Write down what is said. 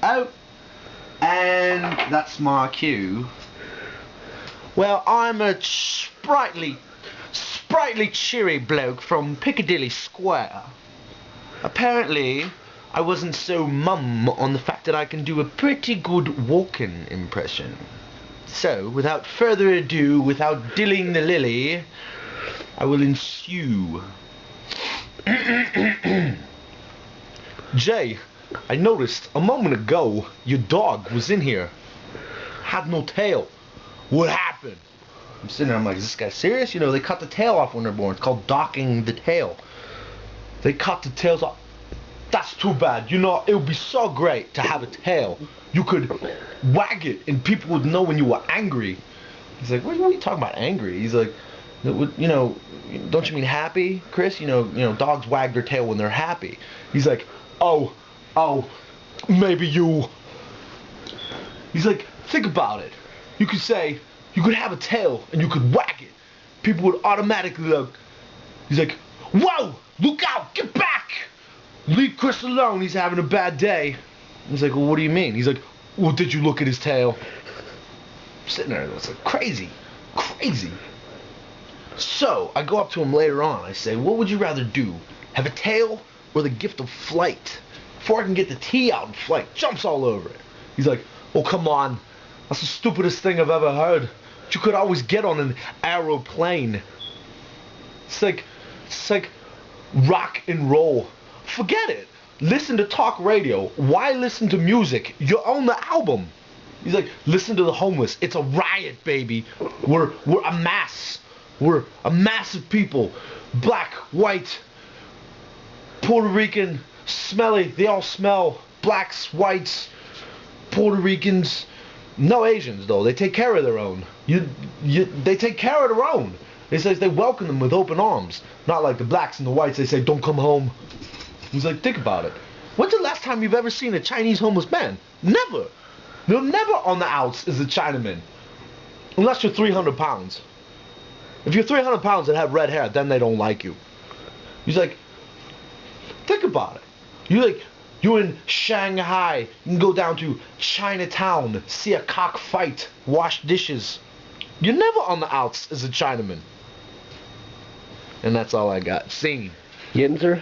Oh, and that's my cue. Well, I'm a sprightly, cheery bloke from Piccadilly Square. Apparently, I wasn't so mum on the fact that I can do a pretty good walken impression. So, without further ado, without dilling the lily, I will ensue. Jay, I noticed a moment ago your dog was in here. Had no tail. What happened? I'm sitting there, I'm like, is this guy serious? You know, they cut the tail off when they're born. It's called docking the tail. They cut the tails off. That's too bad. You know, it would be so great to have a tail. You could wag it and people would know when you were angry. He's like, what are you talking about, angry? He's like, you know, don't you mean happy, Chris? You know, dogs wag their tail when they're happy. He's like, oh, maybe you. He's like, think about it. You could say, you could have a tail and you could wag it. People would automatically look. He's like, whoa, look out, get back. Leave Chris alone, he's having a bad day. He's like, well, what do you mean? He's like, well, did you look at his tail? I'm sitting there, it's like, crazy. So, I go up to him later on, I say, what would you rather do? Have a tail or the gift of flight? Before I can get the T out in flight, jumps all over it. He's like, oh, come on. That's the stupidest thing I've ever heard. You could always get on an aeroplane. It's like rock and roll. Forget it. Listen to talk radio. Why listen to music? You own the album. He's like, listen to the homeless. It's a riot, baby. We're a mass. We're a mass of people. Black, white, Puerto Rican, smelly. They all smell. Blacks, whites, Puerto Ricans. No Asians though. They take care of their own. They take care of their own. They say they welcome them with open arms. Not like the blacks and the whites. They say, don't come home. He's like, think about it. When's the last time you've ever seen a Chinese homeless man? Never. They're never on the outs as a Chinaman. Unless you're 300 pounds. If you're 300 pounds and have red hair, then they don't like you. He's like, think about it. You're in Shanghai. You can go down to Chinatown, see a cockfight, wash dishes. You're never on the outs as a Chinaman. And that's all I got. Scene. Yinzer?